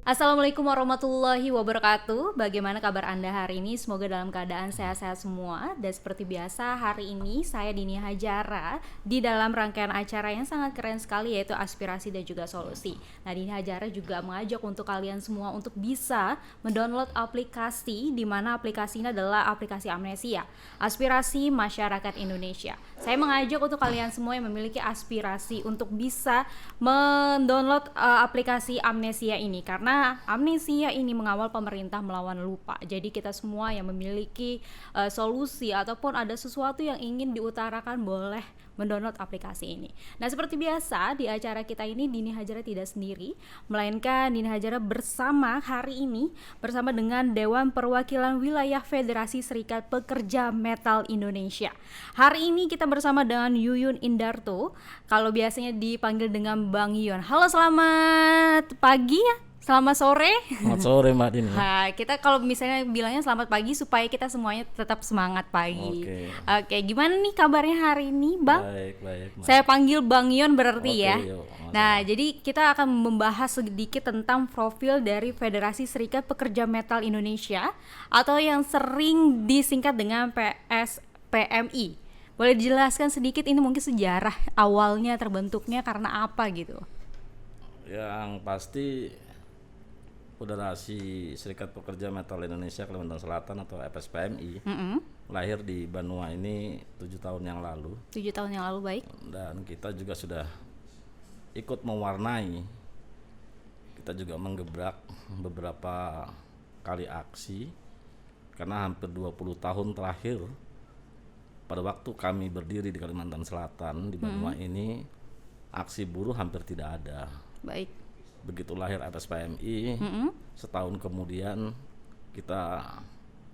Assalamualaikum warahmatullahi wabarakatuh. Bagaimana kabar Anda hari ini? Semoga dalam keadaan sehat-sehat semua. Dan seperti biasa, hari ini saya Dini Hajara di dalam rangkaian acara yang sangat keren sekali, yaitu Aspirasi dan juga Solusi. Nah, Dini Hajara juga mengajak untuk kalian semua untuk bisa mendownload aplikasi, di mana aplikasi ini adalah aplikasi Amnesia, Aspirasi Masyarakat Indonesia. Saya mengajak untuk kalian semua yang memiliki aspirasi untuk bisa mendownload aplikasi Amnesia ini, karena amnesia ini mengawal pemerintah melawan lupa. Jadi kita semua yang memiliki solusi ataupun ada sesuatu yang ingin diutarakan boleh mendownload aplikasi ini. Nah, seperti biasa di acara kita ini Dini Hajara tidak sendiri, melainkan Dini Hajara bersama hari ini bersama dengan Dewan Perwakilan Wilayah Federasi Serikat Pekerja Metal Indonesia. Hari ini kita bersama dengan Yuyun Indarto, kalau biasanya dipanggil dengan Bang Yun. Halo, selamat pagi ya. Selamat sore. Selamat sore Mbak Dini. Nah, kita kalau misalnya bilangnya selamat pagi supaya kita semuanya tetap semangat pagi. Oke, gimana nih kabarnya hari ini, Bang? Baik, Mbak. Saya panggil Bang Yon berarti ya. Yuk, nah, jadi kita akan membahas sedikit tentang profil dari Federasi Serikat Pekerja Metal Indonesia atau yang sering disingkat dengan PSPMI. Boleh dijelaskan sedikit ini mungkin sejarah awalnya terbentuknya karena apa gitu? Yang pasti Federasi Serikat Pekerja Metal Indonesia Kalimantan Selatan atau FSPMI lahir di Banua ini 7 tahun yang lalu. 7 tahun yang lalu, baik. Dan kita juga sudah ikut mewarnai. Kita juga menggebrak beberapa kali aksi karena hampir 20 tahun terakhir pada waktu kami berdiri di Kalimantan Selatan di Banua ini aksi buruh hampir tidak ada. Baik. Begitu lahir FSPMI, setahun kemudian kita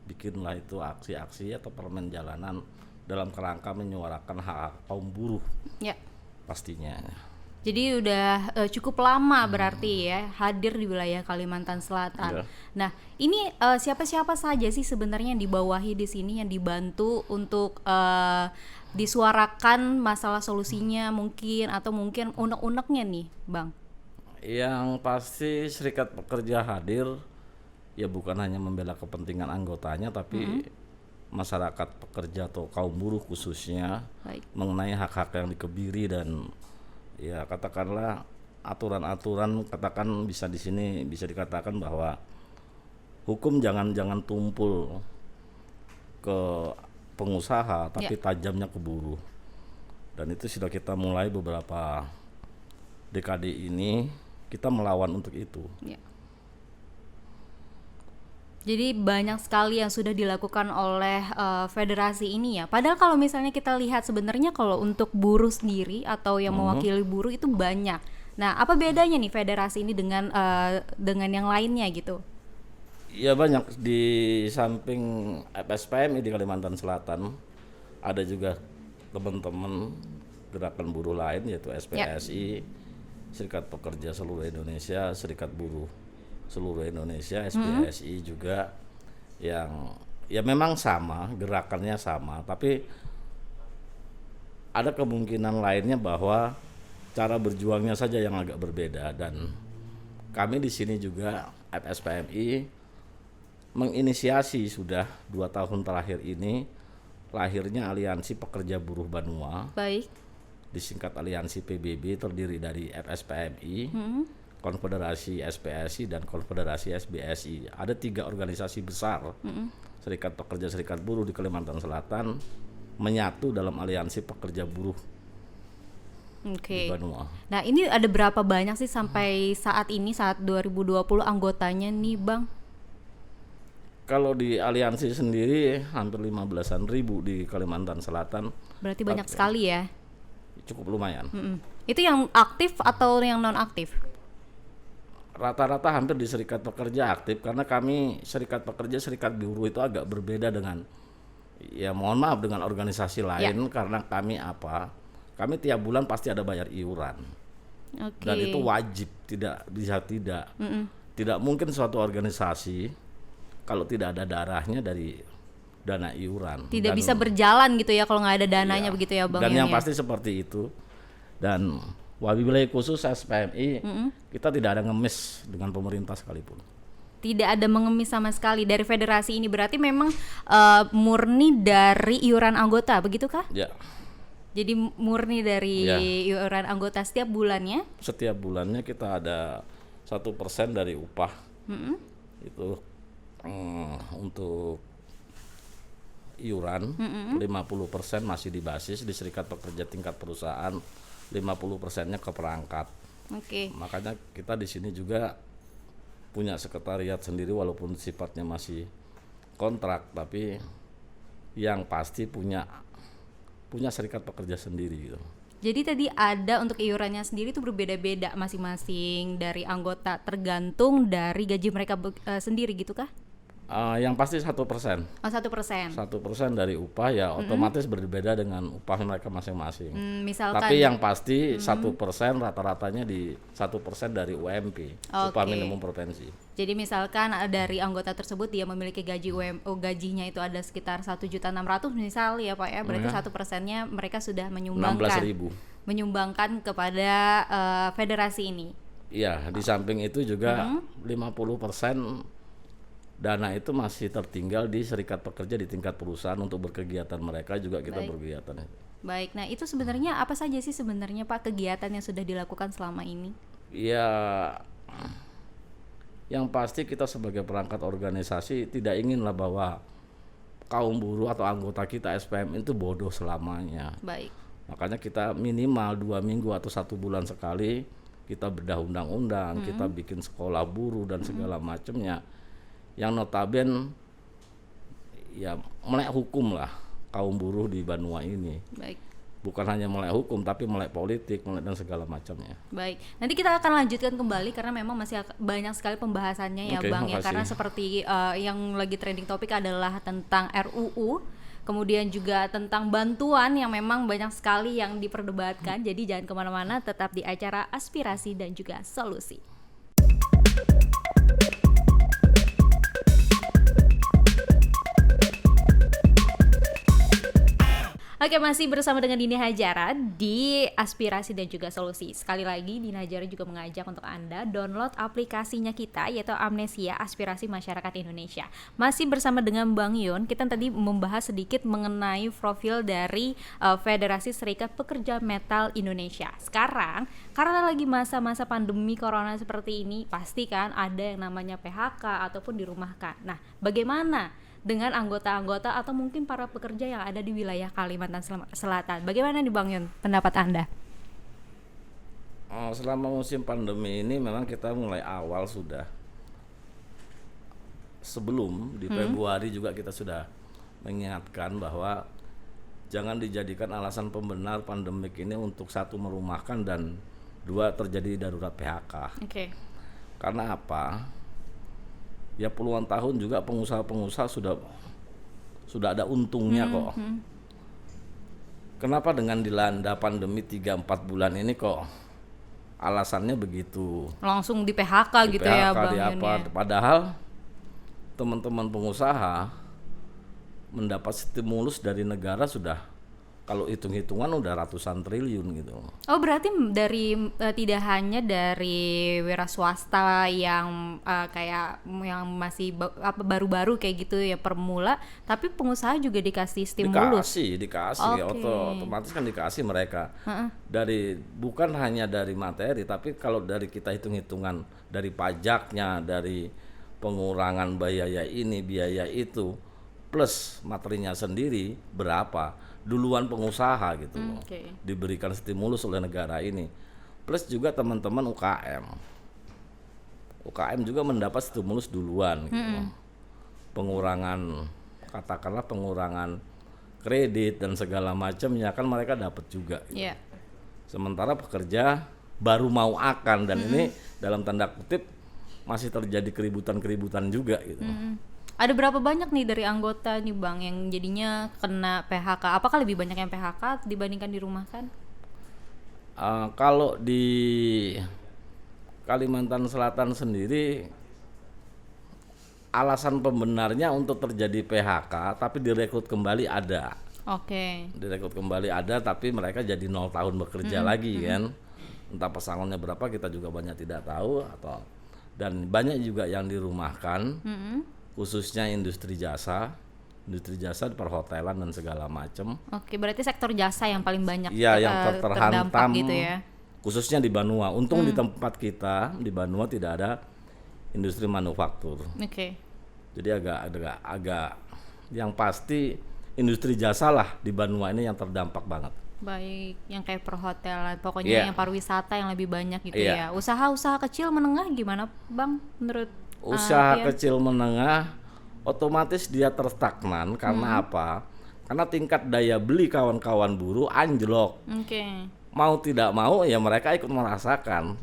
bikinlah itu aksi-aksi atau permen jalanan dalam kerangka menyuarakan hak kaum buruh. Ya. Pastinya. Jadi udah cukup lama berarti ya hadir di wilayah Kalimantan Selatan. Nah, ini siapa-siapa saja sih sebenarnya yang dibawahi di sini yang dibantu untuk disuarakan masalah solusinya mungkin atau mungkin unek-uneknya nih, Bang? Yang pasti serikat pekerja hadir ya bukan hanya membela kepentingan anggotanya tapi masyarakat pekerja atau kaum buruh khususnya. Baik. Mengenai hak-hak yang dikebiri dan ya katakanlah aturan-aturan, katakan bisa di sini bisa dikatakan bahwa hukum jangan tumpul ke pengusaha tapi tajamnya ke buruh. Dan itu sudah kita mulai beberapa dekade ini kita melawan untuk itu. Ya. Jadi banyak sekali yang sudah dilakukan oleh federasi ini ya. Padahal kalau misalnya kita lihat sebenarnya kalau untuk buruh sendiri atau yang mewakili buruh itu banyak. Nah, apa bedanya nih federasi ini dengan yang lainnya gitu? Ya banyak, di samping FSPMI di Kalimantan Selatan ada juga teman-teman gerakan buruh lain yaitu SPSI, Serikat Pekerja Seluruh Indonesia, Serikat Buruh Seluruh Indonesia, SPSI juga yang ya memang sama, gerakannya sama, tapi ada kemungkinan lainnya bahwa cara berjuangnya saja yang agak berbeda. Dan kami di sini juga FSPMI menginisiasi sudah 2 tahun terakhir ini lahirnya Aliansi Pekerja Buruh Banua. Baik. Disingkat Aliansi PBB, terdiri dari FSPMI, Konfederasi SPSI dan Konfederasi SBSI. Ada 3 organisasi besar serikat pekerja serikat buruh di Kalimantan Selatan menyatu dalam Aliansi Pekerja Buruh di Banua. Nah, ini ada berapa banyak sih sampai saat ini, saat 2020 anggotanya nih, Bang? Kalau di aliansi sendiri hampir 15-an ribu di Kalimantan Selatan. Berarti banyak sekali ya? Cukup lumayan. Itu yang aktif atau yang non aktif? Rata-rata hampir di serikat pekerja aktif karena kami serikat pekerja serikat buruh itu agak berbeda dengan ya mohon maaf dengan organisasi lain karena kami tiap bulan pasti ada bayar iuran. Dan itu wajib, tidak bisa tidak mungkin suatu organisasi kalau tidak ada darahnya dari dana iuran. Tidak bisa berjalan gitu ya kalau nggak ada dananya begitu ya Bang. Dan yang pasti seperti itu. Dan Wabillahi khusus SPMI kita tidak ada ngemis dengan pemerintah sekalipun. Tidak ada mengemis sama sekali dari federasi ini, berarti memang murni dari iuran anggota, begitukah? Ya. Jadi murni dari iuran anggota setiap bulannya? Setiap bulannya kita ada 1% dari upah. Itu untuk iuran, 50% masih di basis di serikat pekerja tingkat perusahaan, 50%-nya ke perangkat. Oke. Makanya kita di sini juga punya sekretariat sendiri walaupun sifatnya masih kontrak, tapi yang pasti punya serikat pekerja sendiri gitu. Jadi tadi ada untuk iurannya sendiri itu berbeda-beda masing-masing dari anggota, tergantung dari gaji mereka sendiri gitu kah? Yang pasti 1%. Oh, 1%. 1% dari upah ya otomatis berbeda dengan upah mereka masing-masing. Misalkan. Tapi yang pasti 1% rata-ratanya di 1% dari UMP, upah minimum provinsi. Jadi misalkan dari anggota tersebut dia memiliki gaji gajinya itu ada sekitar 1.600.000 misal ya Pak ya, berarti 1%-nya mereka sudah menyumbangkan 16.000. Menyumbangkan kepada federasi ini. Iya, di samping itu juga 50% dana itu masih tertinggal di serikat pekerja di tingkat perusahaan untuk berkegiatan mereka juga kita berkegiatan. Baik, nah itu sebenarnya apa saja sih sebenarnya Pak kegiatan yang sudah dilakukan selama ini? Ya, yang pasti kita sebagai perangkat organisasi tidak inginlah bahwa kaum buruh atau anggota kita SPM itu bodoh selamanya. Baik. Makanya kita minimal 2 minggu atau 1 bulan sekali kita bedah undang-undang, kita bikin sekolah buruh dan segala macamnya. Yang notabene ya melek hukum lah kaum buruh di Banua ini. Baik. Bukan hanya melek hukum tapi melek politik, melek dan segala macamnya. Baik. Nanti kita akan lanjutkan kembali karena memang masih banyak sekali pembahasannya ya Bang ya, karena seperti yang lagi trending topik adalah tentang RUU, kemudian juga tentang bantuan yang memang banyak sekali yang diperdebatkan. Jadi jangan kemana-mana, tetap di acara Aspirasi dan juga Solusi. Oke, masih bersama dengan Dini Hajara di Aspirasi dan juga Solusi. Sekali lagi Dini Hajara juga mengajak untuk Anda download aplikasinya kita, yaitu Amnesia Aspirasi Masyarakat Indonesia. Masih bersama dengan Bang Yon, kita tadi membahas sedikit mengenai profil dari Federasi Serikat Pekerja Metal Indonesia. Sekarang, karena lagi masa-masa pandemi corona seperti ini, pasti kan ada yang namanya PHK ataupun dirumahkan. Nah, bagaimana dengan anggota-anggota atau mungkin para pekerja yang ada di wilayah Kalimantan Selatan? Bagaimana nih Bang Yun, pendapat Anda? Selama musim pandemi ini memang kita mulai awal sudah, sebelum di Februari juga kita sudah mengingatkan bahwa jangan dijadikan alasan pembenar pandemik ini untuk satu merumahkan dan dua terjadi darurat PHK. Oke. Karena apa? Ya puluhan tahun juga pengusaha-pengusaha sudah ada untungnya kok. Kenapa dengan dilanda pandemi 3-4 bulan ini kok alasannya begitu? Langsung di PHK gitu ya Bang Yun ya? Padahal teman-teman pengusaha mendapat stimulus dari negara sudah, kalau hitung-hitungan udah ratusan triliun gitu. Oh, berarti dari tidak hanya dari wira swasta yang kayak yang masih baru-baru kayak gitu ya permula, tapi pengusaha juga dikasih stimulus. Dikasih otomatis kan dikasih mereka. Dari bukan hanya dari materi, tapi kalau dari kita hitung-hitungan dari pajaknya, dari pengurangan biaya ini, biaya itu, plus materinya sendiri berapa? Duluan pengusaha gitu loh, diberikan stimulus oleh negara ini, plus juga teman-teman UKM juga mendapat stimulus duluan gitu. Pengurangan, katakanlah pengurangan kredit dan segala macamnya kan mereka dapat juga gitu. Sementara pekerja baru mau akan dan ini dalam tanda kutip masih terjadi keributan juga gitu. Ada berapa banyak nih dari anggota nih Bang yang jadinya kena PHK? Apakah lebih banyak yang PHK dibandingkan dirumahkan? Kalau di Kalimantan Selatan sendiri alasan pembenarnya untuk terjadi PHK tapi direkrut kembali ada. Direkrut kembali ada tapi mereka jadi 0 tahun bekerja lagi kan. entah pesangonnya berapa kita juga banyak tidak tahu, dan banyak juga yang dirumahkan, khususnya industri jasa di perhotelan dan segala macam. Oke, berarti sektor jasa yang paling banyak Iya, yang terdampak terhantam gitu ya. khususnya di Banua. Untung di tempat kita di Banua tidak ada industri manufaktur. Oke. Jadi agak yang pasti industri jasa lah di Banua ini yang terdampak banget. Baik, yang kayak perhotelan, pokoknya yang pariwisata yang lebih banyak gitu ya. Usaha-usaha kecil menengah gimana, Bang, menurut usaha Pian? kecil menengah otomatis dia terstagnan karena apa? Karena tingkat daya beli kawan-kawan buruh anjlok. Oke. Mau tidak mau ya mereka ikut merasakan.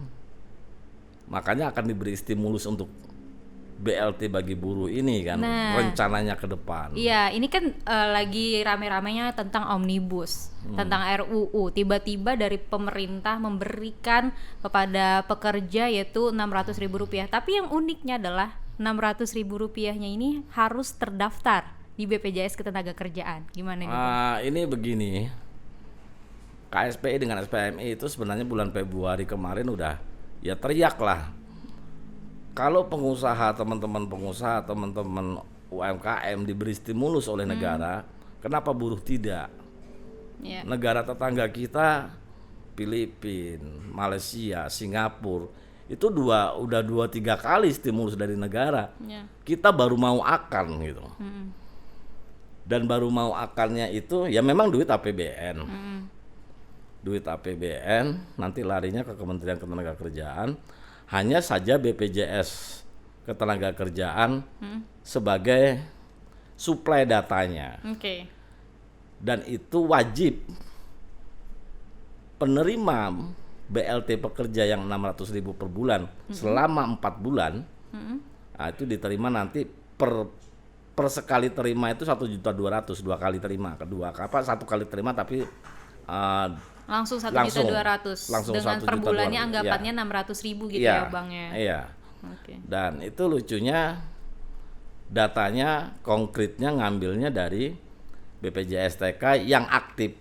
Makanya akan diberi stimulus untuk BLT bagi buruh ini kan, rencananya ke depan. Iya, ini kan lagi rame-ramenya tentang omnibus, tentang RUU. Tiba-tiba dari pemerintah memberikan kepada pekerja yaitu Rp600.000. Tapi yang uniknya adalah Rp600.000-nya ini harus terdaftar di BPJS Ketenagakerjaan. Gimana nih? Ini begini, KSPI dengan SPMI itu sebenarnya bulan Februari kemarin udah ya teriak lah. Kalau pengusaha, teman-teman UMKM diberi stimulus oleh negara, kenapa buruh tidak? Negara tetangga kita, Filipina, Malaysia, Singapura, itu udah 2-3 kali stimulus dari negara. Kita baru mau akan gitu. Dan baru mau akannya itu ya memang duit APBN. Duit APBN nanti larinya ke Kementerian Ketenagakerjaan. Hanya saja BPJS Ketenagakerjaan sebagai suplai datanya. Dan itu wajib penerima BLT pekerja yang 600.000 per bulan selama 4 bulan. Itu diterima nanti per sekali terima itu 1.200.000, 2 kali terima, satu kali terima tapi langsung 1.200.000 dengan per bulannya anggapannya 600.000 gitu ya Bang ya. Iya. Dan itu lucunya datanya konkretnya ngambilnya dari BPJS TK yang aktif.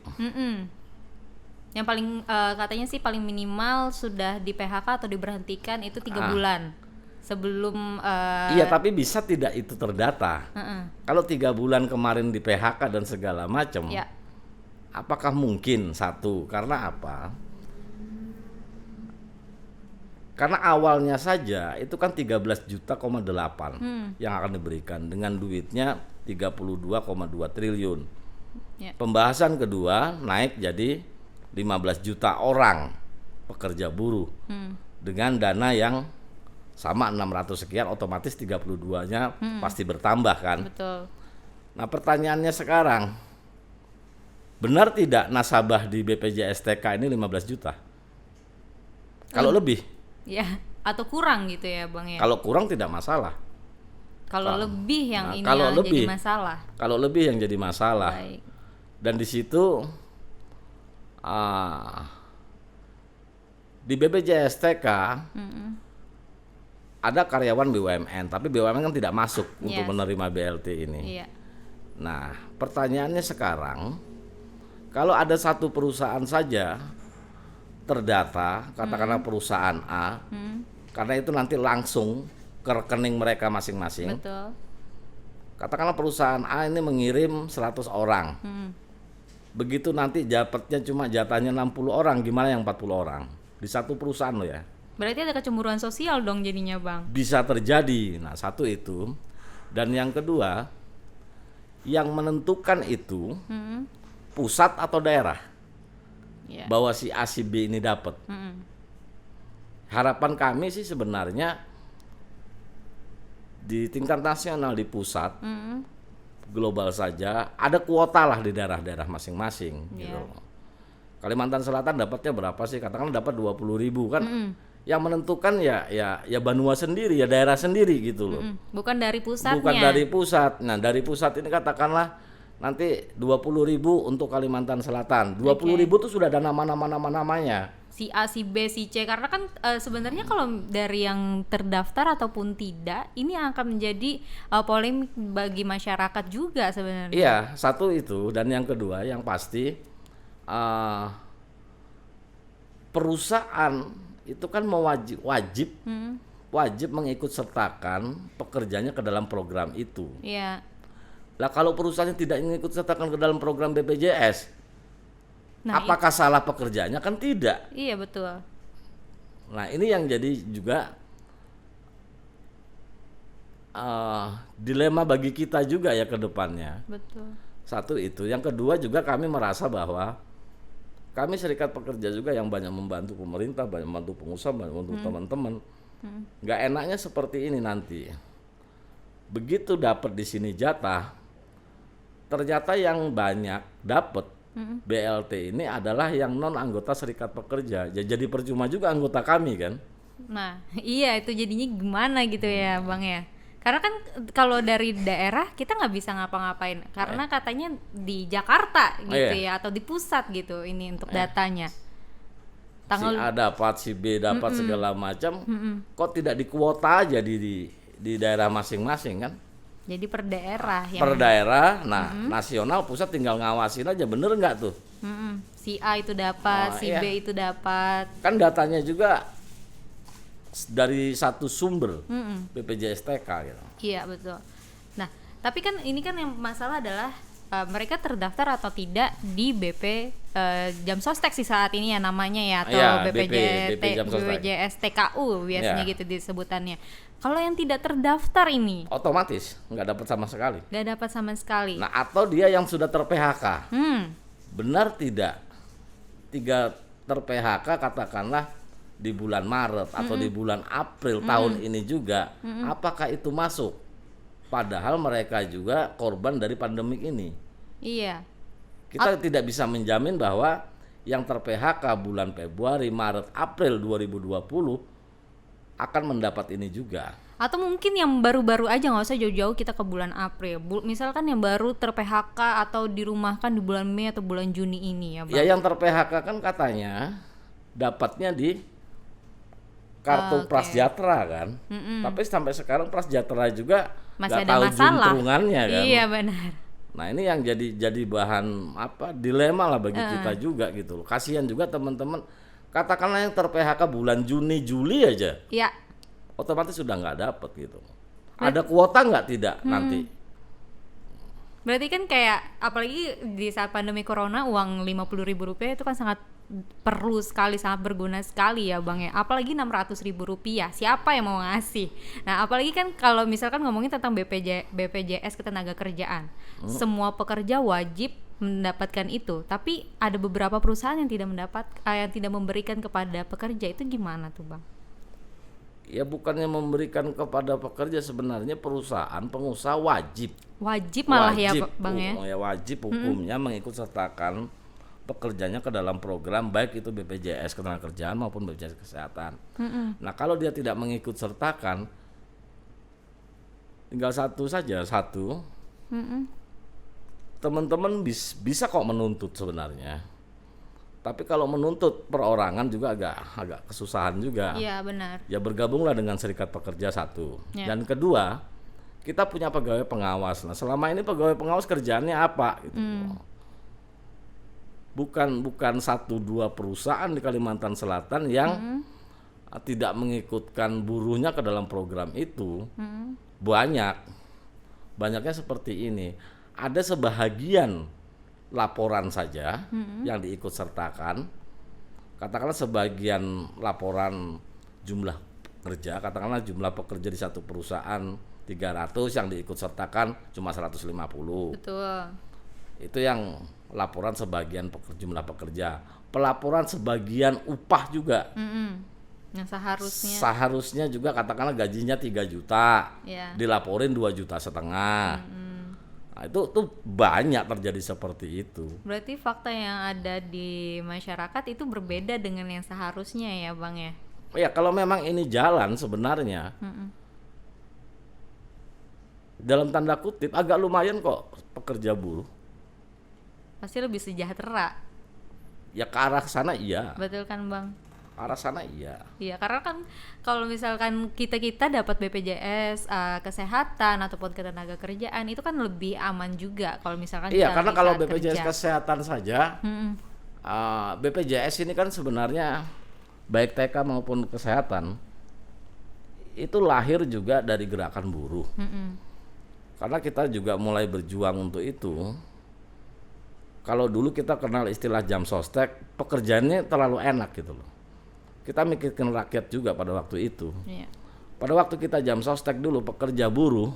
Yang paling katanya sih paling minimal sudah di PHK atau diberhentikan itu 3 bulan sebelum. Iya, tapi bisa tidak itu terdata. Kalau 3 bulan kemarin di PHK dan segala macam. Apakah mungkin? Satu, karena apa? Karena awalnya saja itu kan 13,8 juta yang akan diberikan dengan duitnya 32,2 triliun. Pembahasan kedua naik jadi 15 juta orang pekerja buruh dengan dana yang sama 600 sekian, otomatis 32-nya pasti bertambah kan. Betul. Nah pertanyaannya sekarang, benar tidak nasabah di BPJS TK ini 15 juta? Kalau lebih? Ya, atau kurang gitu ya Bang ya? Kalau kurang tidak masalah. Kalau lebih yang ini yang jadi masalah. Kalau lebih yang jadi masalah. Baik. Dan di situ di BPJS TK ada karyawan BUMN, tapi BUMN kan tidak masuk untuk menerima BLT ini. Nah, pertanyaannya sekarang, kalau ada satu perusahaan saja terdata, katakanlah perusahaan A, karena itu nanti langsung ke rekening mereka masing-masing. Betul. Katakanlah perusahaan A ini mengirim 100 orang. Begitu nanti dapatnya cuma jatahnya 60 orang, gimana yang 40 orang? Di satu perusahaan loh ya. Berarti ada kecemburuan sosial dong jadinya Bang. Bisa terjadi. Nah, satu itu. Dan yang kedua, yang menentukan itu pusat atau daerah, bahwa si A si B ini dapat. Harapan kami sih sebenarnya di tingkat nasional, di pusat, global saja ada kuota lah di daerah-daerah masing-masing. Gitu. Kalimantan Selatan dapatnya berapa sih? Katakan dapat 20.000 kan? Yang menentukan ya Banua sendiri, ya daerah sendiri gitu loh. Bukan dari pusatnya. Bukan dari pusat. Nah dari pusat ini katakanlah nanti 20.000 untuk Kalimantan Selatan. 20.000 itu sudah ada nama-namanya. Si A, si B, si C. Karena kan sebenarnya kalau dari yang terdaftar ataupun tidak, ini akan menjadi polemik bagi masyarakat juga sebenarnya. Iya, satu itu. Dan yang kedua yang pasti perusahaan itu kan wajib mengikut sertakan pekerjanya ke dalam program itu. Iya. Lah kalau perusahaannya tidak mengikut sertakan ke dalam program BPJS, Nah, apakah salah pekerjaannya? Kan tidak. iya betul. Nah ini yang jadi juga dilema bagi kita juga ya ke depannya. Betul. Satu itu, yang kedua juga kami merasa bahwa kami serikat pekerja juga yang banyak membantu pemerintah, banyak membantu pengusaha, banyak membantu teman-teman. Nggak enaknya seperti ini nanti. Begitu dapat di sini jatah, ternyata yang banyak dapat BLT ini adalah yang non anggota serikat pekerja. Jadi percuma juga anggota kami kan. Nah, iya itu jadinya gimana gitu ya Bang ya. Karena kan kalau dari daerah kita nggak bisa ngapa-ngapain karena katanya di Jakarta gitu ya atau di pusat gitu ini untuk datanya. Si A dapat, si B dapat segala macam, kok tidak dikuota aja di daerah masing-masing kan? Jadi per daerah yang Per daerah, nah nasional pusat tinggal ngawasin aja, bener nggak tuh? si A itu dapat, si iya. B itu dapat. Kan datanya juga dari satu sumber, BPJS TK gitu. Iya betul. Nah, tapi kan ini kan yang masalah adalah mereka terdaftar atau tidak di BP Jam Sostek sih saat ini ya namanya ya atau Iya, BPJS TKU biasanya Iya. gitu disebutannya. Kalau yang tidak terdaftar ini Otomatis nggak dapat sama sekali. nggak dapat sama sekali. Nah atau dia yang sudah ter-PHK, benar tidak? Tiga ter-PHK katakanlah di bulan Maret atau di bulan April tahun ini juga, apakah itu masuk? Padahal mereka juga korban dari pandemik ini. Iya. Kita tidak bisa menjamin bahwa yang ter-PHK bulan Februari, Maret, April 2020 akan mendapat ini juga. Atau mungkin yang baru-baru aja, nggak usah jauh-jauh kita ke bulan April. Misalkan yang baru ter-PHK atau dirumahkan di bulan Mei atau bulan Juni ini ya Bang. Ya yang ter-PHK kan katanya dapatnya di kartu Prasejahtera kan. Tapi sampai sekarang Prasejahtera juga Masih nggak ada tahu masalah. juntrungannya kan. Iya benar. Nah ini yang jadi bahan dilema lah bagi kita juga gitu loh. Kasihan juga teman-teman. Katakanlah yang ter-PHK bulan Juni Juli aja, Iya. otomatis sudah nggak dapet gitu. Ada kuota nggak? Tidak nanti. Berarti kan kayak apalagi di saat pandemi corona uang Rp50.000 itu kan sangat perlu sekali, sangat berguna sekali ya Bang ya. Apalagi Rp600.000, siapa yang mau ngasih? Nah apalagi kan kalau misalkan ngomongin tentang BPJS Ketenagakerjaan, semua pekerja wajib mendapatkan itu. Tapi ada beberapa perusahaan yang tidak memberikan kepada pekerja, itu gimana tuh Bang? Ya bukannya memberikan kepada pekerja, sebenarnya perusahaan pengusaha wajib Malah ya Bang ya. Wajib hukumnya mengikut sertakan pekerjanya ke dalam program baik itu BPJS Ketenagakerjaan maupun BPJS Kesehatan. Nah kalau dia tidak mengikut sertakan, tinggal satu saja, teman-teman bisa kok menuntut sebenarnya. Tapi kalau menuntut perorangan juga agak kesusahan juga. Iya benar. Ya bergabunglah dengan serikat pekerja satu. Ya. Dan kedua, kita punya pegawai pengawas. Nah selama ini pegawai pengawas kerjaannya apa? Gitu. Bukan 1-2 perusahaan di Kalimantan Selatan yang tidak mengikutkan buruhnya ke dalam program itu. Banyaknya seperti ini. Ada sebahagian laporan saja yang diikut sertakan. Katakanlah sebagian laporan jumlah pekerja, katakanlah jumlah pekerja di satu perusahaan 300, yang diikut sertakan cuma 150. Betul. Itu yang laporan sebagian jumlah pekerja. Pelaporan sebagian upah juga. Yang Seharusnya juga katakanlah gajinya 3 juta, ya. dilaporin 2,5 juta. Nah, itu banyak terjadi seperti itu. Berarti fakta yang ada di masyarakat itu berbeda dengan yang seharusnya ya Bang ya? Ya kalau memang ini jalan sebenarnya, dalam tanda kutip agak lumayan kok pekerja buruh. Pasti lebih sejahtera. Ya ke arah sana iya, Betul kan Bang? arah sana iya. Iya, karena kan kalau misalkan kita dapat BPJS kesehatan ataupun ketenagakerjaan itu kan lebih aman juga kalau misalkan Iya, kita karena lagi kalau saat BPJS kerja. kesehatan saja, BPJS ini kan sebenarnya baik TK maupun kesehatan itu lahir juga dari gerakan buruh. Karena kita juga mulai berjuang untuk itu. Kalau dulu kita kenal istilah jam sostek, pekerjaannya terlalu enak gitu loh. Kita mikirkan rakyat juga pada waktu itu. Iya. Pada waktu kita jam sostek dulu, pekerja buruh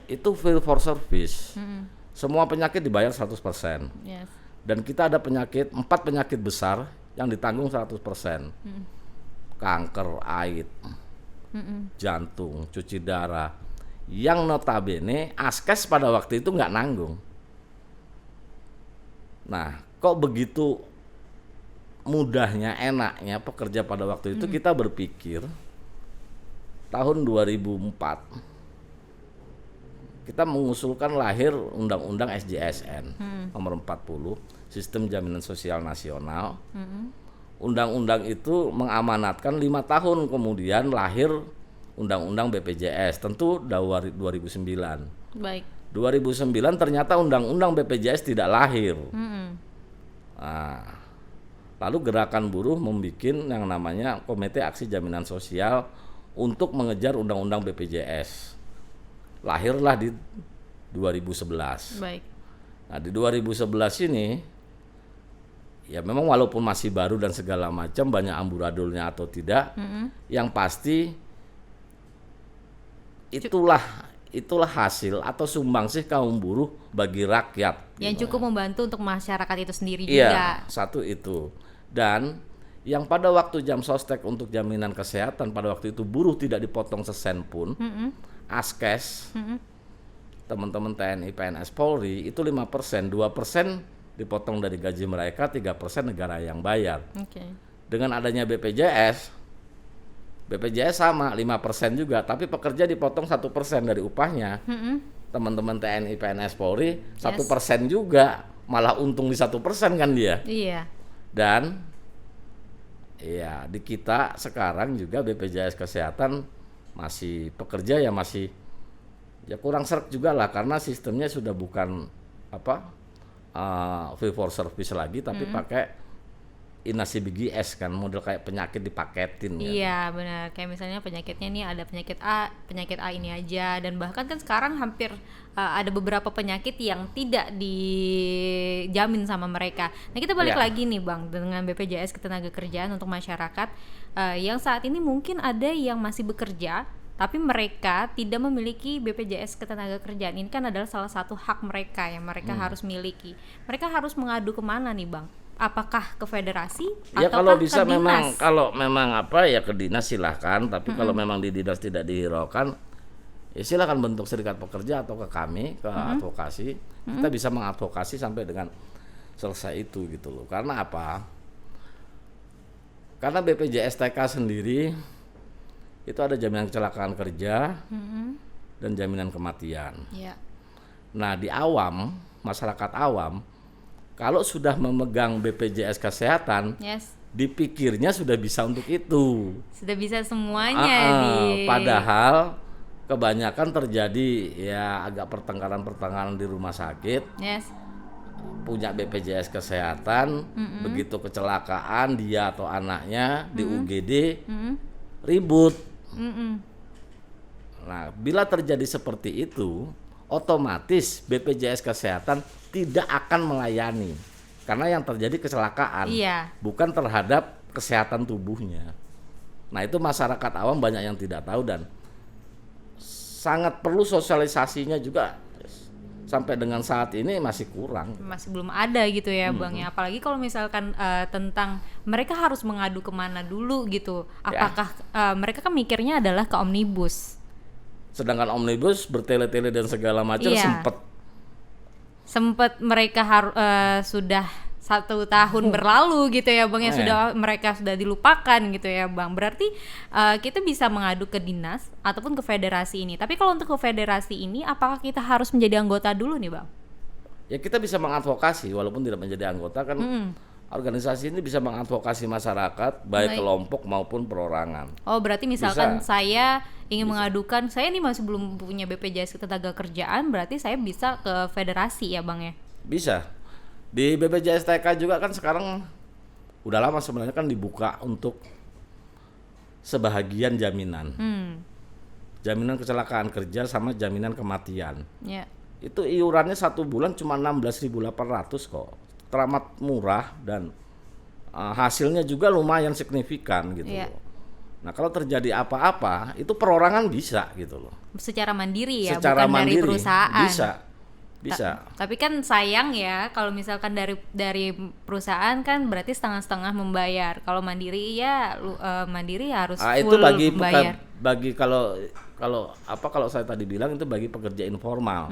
itu feel for service. Semua penyakit dibayar 100%. Yes. Dan kita ada 4 penyakit besar yang ditanggung 100%. Kanker, AIDS, jantung, cuci darah. Yang notabene Askes pada waktu itu nggak nanggung. Nah, kok begitu mudahnya, enaknya pekerja pada waktu itu, kita berpikir tahun 2004 kita mengusulkan lahir Undang-Undang SJSN nomor 40, Sistem Jaminan Sosial Nasional. Undang-undang itu mengamanatkan 5 tahun kemudian lahir Undang-Undang BPJS, tentu 2009. Baik. 2009 ternyata Undang-Undang BPJS tidak lahir. Nah, lalu gerakan buruh membuat yang namanya Komite Aksi Jaminan Sosial untuk mengejar Undang-Undang BPJS. Lahirlah di 2011. Baik. Nah, di 2011 ini ya memang walaupun masih baru dan segala macam, banyak amburadulnya atau tidak, yang pasti itulah hasil atau sumbangsih kaum buruh bagi rakyat. Yang cukup membantu untuk masyarakat itu sendiri Iya, juga. satu itu. Dan yang pada waktu jam sostek untuk jaminan kesehatan pada waktu itu buruh tidak dipotong sesen pun. Askes, teman-teman TNI, PNS, Polri itu 5%, 2% dipotong dari gaji mereka, 3% negara yang bayar. Dengan adanya BPJS sama 5% juga, tapi pekerja dipotong 1% dari upahnya. Teman-teman TNI, PNS, Polri 1% juga, malah untung di 1% kan dia. Iya. Dan ya di kita sekarang juga BPJS Kesehatan masih pekerja ya masih ya kurang serk juga lah, karena sistemnya sudah bukan fee for service lagi, tapi pakai inasi BGS kan, model kayak penyakit dipaketin kan. Iya benar, kayak misalnya penyakitnya nih ada penyakit A ini aja, dan bahkan kan sekarang hampir ada beberapa penyakit yang tidak dijamin sama mereka. Nah kita balik lagi nih Bang, dengan BPJS Ketenagakerjaan untuk masyarakat yang saat ini mungkin ada yang masih bekerja tapi mereka tidak memiliki BPJS Ketenagakerjaan. Ini kan adalah salah satu hak mereka yang mereka harus miliki. Mereka harus mengadu kemana nih Bang? Apakah ke federasi ya atau kalau bisa ke memang dinas? kalau memang ya ke dinas silahkan, tapi kalau memang di dinas tidak dihiraukan ya silahkan bentuk serikat pekerja atau ke kami, ke advokasi. Kita bisa mengadvokasi sampai dengan selesai itu gitu loh. Karena apa? Karena BPJS TK sendiri itu ada jaminan kecelakaan kerja dan jaminan kematian. Nah di awam, masyarakat awam, kalau sudah memegang BPJS Kesehatan, dipikirnya sudah bisa untuk itu. Sudah bisa semuanya Padahal kebanyakan terjadi ya agak pertengkaran di rumah sakit. Punya BPJS Kesehatan, begitu kecelakaan dia atau anaknya di UGD ribut. Nah, bila terjadi seperti itu, otomatis BPJS Kesehatan tidak akan melayani karena yang terjadi kecelakaan, bukan terhadap kesehatan tubuhnya. Nah itu masyarakat awam banyak yang tidak tahu dan sangat perlu sosialisasinya juga. Sampai dengan saat ini masih kurang. Masih belum ada gitu ya Bang ya. Apalagi kalau misalkan tentang mereka harus mengadu kemana dulu gitu. Apakah mereka kan mikirnya adalah ke omnibus. Sedangkan omnibus bertele-tele dan segala macam sempat mereka sudah 1 tahun berlalu gitu ya Bang ya, mereka sudah dilupakan gitu ya Bang. Berarti kita bisa mengadu ke dinas ataupun ke federasi ini. Tapi kalau untuk ke federasi ini apakah kita harus menjadi anggota dulu nih Bang? Ya kita bisa mengadvokasi walaupun tidak menjadi anggota kan. Organisasi ini bisa mengadvokasi masyarakat baik kelompok maupun perorangan. Oh berarti misalkan saya ingin mengadukan, saya nih masih belum punya BPJS Ketenagakerjaan, berarti saya bisa ke federasi ya Bang ya? Bisa. Di BPJS TK juga kan sekarang udah lama sebenarnya kan dibuka untuk sebahagian jaminan. Jaminan kecelakaan kerja sama jaminan kematian. Ya. Itu iurannya 1 bulan cuma 16.800 kok. Teramat murah dan hasilnya juga lumayan signifikan gitu Iya. loh. Nah, kalau terjadi apa-apa itu perorangan bisa gitu loh. Secara mandiri ya, Secara bukan mandiri dari perusahaan. Bisa. Tapi kan sayang ya kalau misalkan dari perusahaan kan berarti setengah-setengah membayar. Kalau mandiri ya mandiri harus Itu full bagi membayar. kalau saya tadi bilang itu bagi pekerja informal.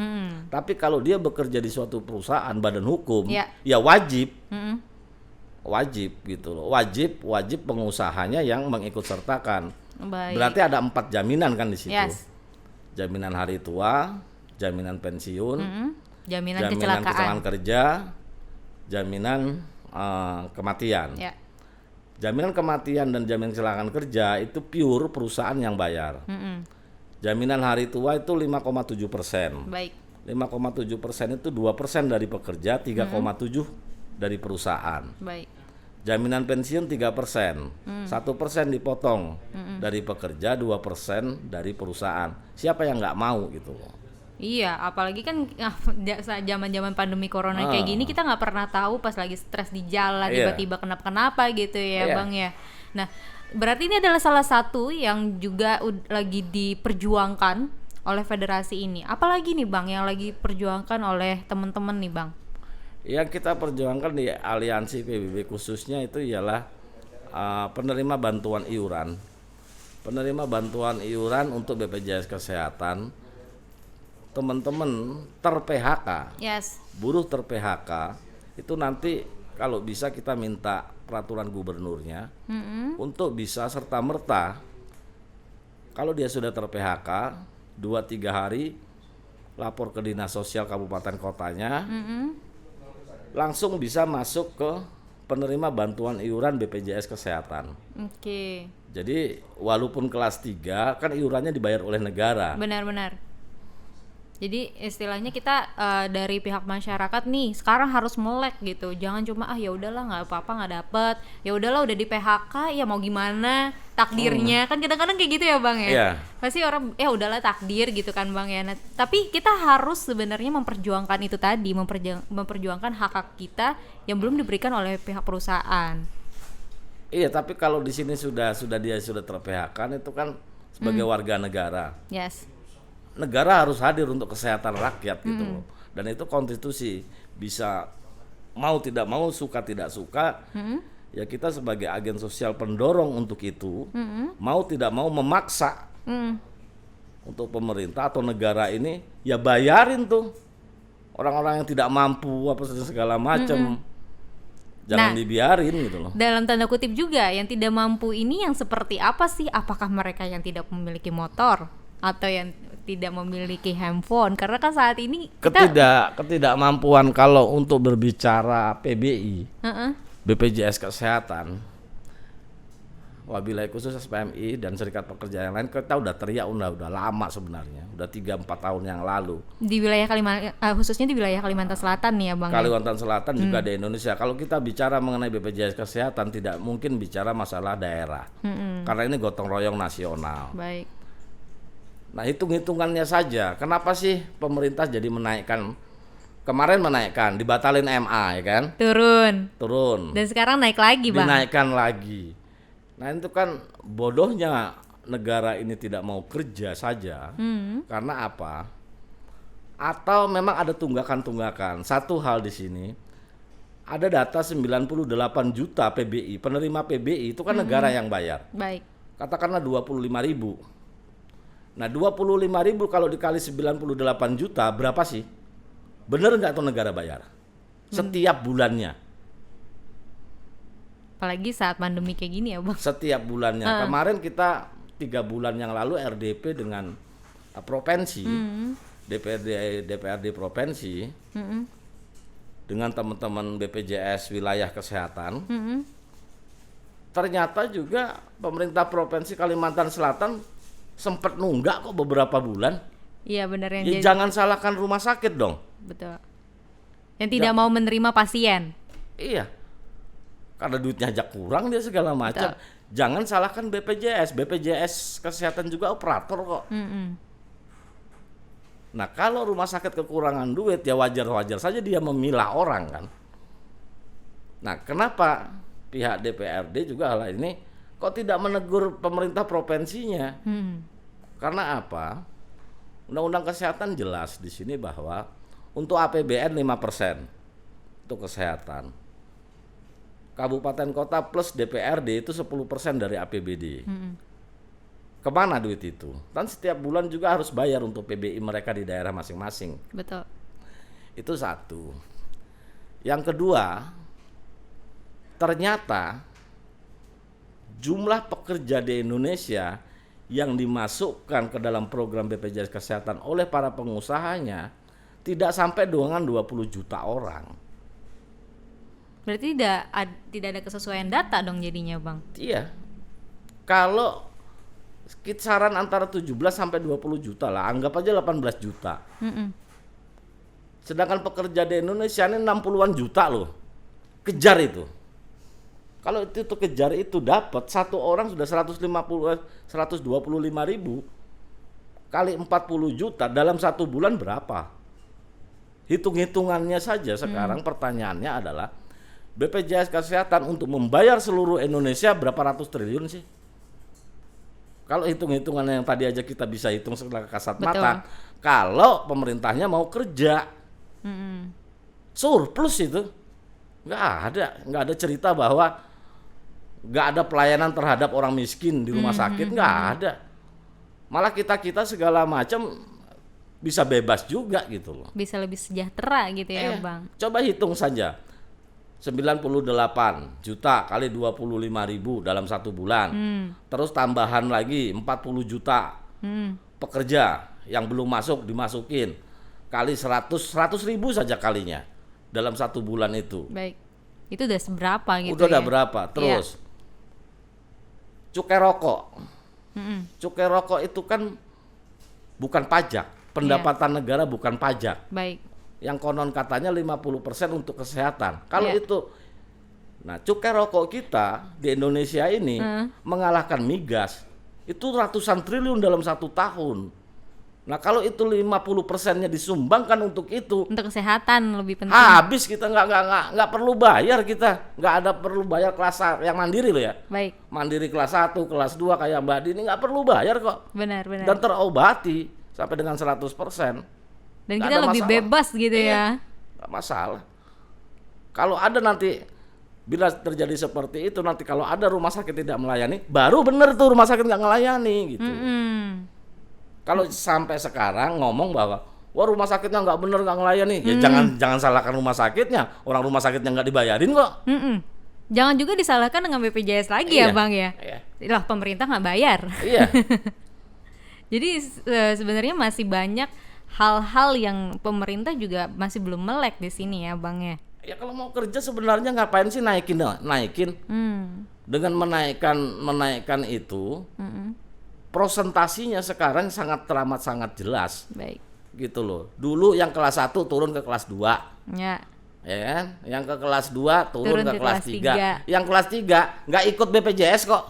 Tapi kalau dia bekerja di suatu perusahaan badan hukum, Ya. ya wajib gitu loh. Wajib pengusahanya yang mengikut sertakan. Baik. Berarti ada 4 jaminan kan di situ. Yes. Jaminan hari tua, jaminan pensiun, Jaminan jaminan kecelakaan. kecelakaan kerja, jaminan kematian. Ya. Jaminan kematian dan jaminan kecelakaan kerja itu pure perusahaan yang bayar. Jaminan hari tua itu 5,7%. Baik. 5,7% itu 2% dari pekerja, 3,7% dari perusahaan. Baik. Jaminan pensiun 3%, 1% dipotong dari pekerja, 2% dari perusahaan. Siapa yang nggak mau gitu loh? Iya, apalagi kan zaman-zaman pandemi corona kayak gini kita nggak pernah tahu pas lagi stres di jalan Iya. tiba-tiba kenapa gitu ya, Iya. Bang ya. Nah, berarti ini adalah salah satu yang juga lagi diperjuangkan oleh federasi ini. Apalagi nih Bang yang lagi perjuangkan oleh teman-teman nih Bang? Yang kita perjuangkan di aliansi PBB khususnya itu ialah penerima bantuan iuran. Penerima bantuan iuran untuk BPJS Kesehatan, teman-teman ter-PHK, Yes. buruh ter-PHK, itu nanti kalau bisa kita minta peraturan gubernurnya untuk bisa serta-merta kalau dia sudah ter-PHK 2-3 hari lapor ke dinas sosial kabupaten kotanya, langsung bisa masuk ke penerima bantuan iuran BPJS Kesehatan. Oke. Jadi walaupun kelas 3 kan iurannya dibayar oleh negara. Benar-benar. Jadi istilahnya kita dari pihak masyarakat nih sekarang harus melek gitu. Jangan cuma ya udahlah nggak apa-apa nggak dapet. Ya udahlah udah di PHK ya mau gimana takdirnya. Kan kadang-kadang kayak gitu ya Bang ya. Iya. Pasti orang ya udahlah takdir gitu kan Bang ya. Nah, tapi kita harus sebenarnya memperjuangkan itu tadi, memperjuangkan hak-hak kita yang belum diberikan oleh pihak perusahaan. Iya, tapi kalau di sini sudah ter-PHK itu kan sebagai warga negara. Yes. Negara harus hadir untuk kesehatan rakyat gitu loh. Dan itu konstitusi, bisa mau tidak mau, suka tidak suka, ya kita sebagai agen sosial pendorong untuk itu, mau tidak mau memaksa untuk pemerintah atau negara ini ya bayarin tuh orang-orang yang tidak mampu apa segala macam. Jangan dibiarin gitu loh. Dalam tanda kutip juga yang tidak mampu ini yang seperti apa sih? Apakah mereka yang tidak memiliki motor atau yang tidak memiliki handphone? Karena kan saat ini kita ketidakmampuan kalau untuk berbicara PBI, BPJS Kesehatan, wabillahi khusus SPMI dan serikat pekerja yang lain, kita udah teriak udah lama sebenarnya, udah 3-4 tahun yang lalu. Di wilayah khususnya di wilayah Kalimantan Selatan nih ya Bang. Kalimantan Selatan juga di Indonesia. Kalau kita bicara mengenai BPJS Kesehatan tidak mungkin bicara masalah daerah, karena ini gotong royong nasional. Baik. Nah, hitung-hitungannya saja, kenapa sih pemerintah jadi menaikkan? Kemarin menaikkan, dibatalin MA ya kan? Turun. Dan sekarang naik lagi Bang. Dinaikkan lagi. Nah, itu kan bodohnya negara ini tidak mau kerja saja. Karena apa? Atau memang ada tunggakan-tunggakan. Satu hal di sini, ada data 98 juta PBI, penerima PBI itu kan negara yang bayar. Baik. Katakanlah 25.000. Nah, 25.000 kalau dikali 98 juta berapa sih? Bener nggak tuh negara bayar? Setiap bulannya. Apalagi saat pandemi kayak gini ya Bang. Setiap bulannya. Kemarin kita 3 bulan yang lalu RDP dengan provinsi, DPRD provinsi, dengan teman-teman BPJS wilayah kesehatan, ternyata juga pemerintah provinsi Kalimantan Selatan sempat nunggak kok beberapa bulan. Iya benar yang Ya, jangan salahkan rumah sakit dong. Betul. Yang tidak mau menerima pasien. Iya. karena duitnya aja kurang dia segala macam. Jangan salahkan BPJS kesehatan juga operator kok. Nah kalau rumah sakit kekurangan duit ya wajar-wajar saja dia memilah orang kan. Nah kenapa pihak DPRD juga hal ini kok tidak menegur pemerintah provinsinya? Karena apa? Undang-undang kesehatan jelas di sini bahwa untuk APBN 5% untuk kesehatan. Kabupaten kota plus DPRD itu 10% dari APBD. Kemana duit itu? Dan setiap bulan juga harus bayar untuk PBI mereka di daerah masing-masing. Betul. Itu satu. Yang kedua, ternyata jumlah pekerja di Indonesia yang dimasukkan ke dalam program BPJS Kesehatan oleh para pengusahanya tidak sampai dengan 20 juta orang. Berarti tidak ada kesesuaian data dong jadinya, Bang. Iya. Kalau kisaran antara 17 sampai 20 juta lah, anggap aja 18 juta. Sedangkan pekerja di Indonesia ini 60-an juta loh. Kejar itu. Kalau itu kejar itu dapat satu orang sudah 125 ribu kali 40 juta dalam satu bulan berapa? Hitung-hitungannya saja sekarang pertanyaannya adalah BPJS Kesehatan untuk membayar seluruh Indonesia berapa ratus triliun sih? Kalau hitung-hitungan yang tadi aja kita bisa hitung secara kasat mata, kalau pemerintahnya mau kerja, surplus itu nggak ada cerita bahwa nggak ada pelayanan terhadap orang miskin di rumah sakit, nggak ada. Malah kita segala macam bisa bebas juga gitu loh. Bisa lebih sejahtera gitu ya, Bang. Coba hitung saja. 98 juta kali 25 ribu dalam satu bulan. Terus tambahan lagi 40 juta pekerja yang belum masuk dimasukin. Kali 100 ribu saja kalinya dalam satu bulan itu. Baik. Itu udah seberapa gitu udah ya? Berapa? Terus cukai rokok. Cukai rokok itu kan bukan pajak. Pendapatan negara bukan pajak. Baik. Yang konon katanya 50% untuk kesehatan. Kalau itu, nah cukai rokok kita di Indonesia ini mengalahkan migas. Itu ratusan triliun dalam satu tahun. Nah kalau itu 50%-nya disumbangkan untuk itu. Untuk kesehatan lebih penting. Habis kita nggak perlu bayar kita. Nggak ada perlu bayar kelas yang mandiri loh ya. Baik. Mandiri kelas 1, kelas 2 kayak Mbak Dini nggak perlu bayar kok. Benar. Dan terobati sampai dengan 100%. Dan Gak kita lebih masalah. bebas gitu ya. Gak masalah. Kalau ada nanti, bila terjadi seperti itu, nanti kalau ada rumah sakit tidak melayani, baru bener tuh rumah sakit nggak melayani gitu. Kalau sampai sekarang ngomong bahwa wah rumah sakitnya nggak bener nggak melayani, ya jangan salahkan rumah sakitnya. Orang rumah sakitnya nggak dibayarin kok. Jangan juga disalahkan dengan BPJS lagi ya, Bang ya. Lah pemerintah nggak bayar. Iya. Jadi sebenarnya masih banyak hal-hal yang pemerintah juga masih belum melek di sini ya, Bang ya. Ya kalau mau kerja sebenarnya ngapain sih naikin? Dengan menaikkan itu, prosentasinya sekarang teramat sangat jelas. Baik. Gitu loh. Dulu yang kelas 1 turun ke kelas 2. Ya. Ya kan? Yang ke kelas 2 turun ke kelas 3. 3. Yang kelas 3 nggak ikut BPJS kok.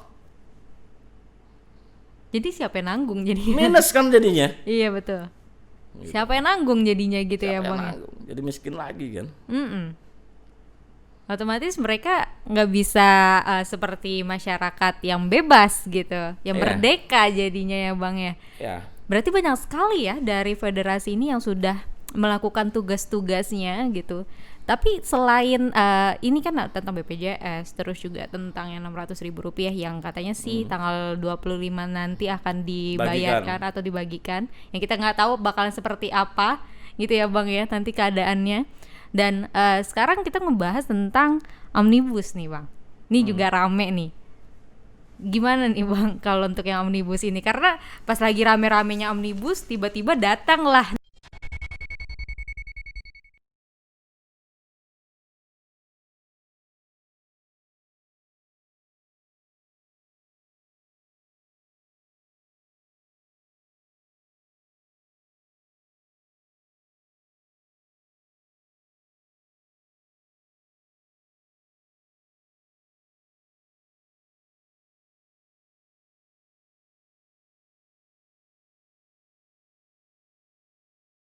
Jadi siapa yang nanggung jadinya? Minus kan jadinya. Iya betul. Gitu. Siapa yang nanggung jadinya gitu ya, Bang? Jadi miskin lagi kan. Otomatis mereka nggak bisa seperti masyarakat yang bebas gitu, yang merdeka jadinya ya, Bang ya. Berarti banyak sekali ya dari federasi ini yang sudah melakukan tugas-tugasnya gitu. Tapi selain ini kan tentang BPJS, terus juga tentang yang Rp600.000 yang katanya sih tanggal 25 nanti akan dibayarkan atau dibagikan. Yang kita nggak tahu bakalan seperti apa gitu ya, Bang ya, nanti keadaannya. Dan sekarang kita ngebahas tentang omnibus nih, Bang. Ini juga rame nih. Gimana nih, Bang, kalau untuk yang omnibus ini? Karena pas lagi rame-ramenya omnibus, tiba-tiba datanglah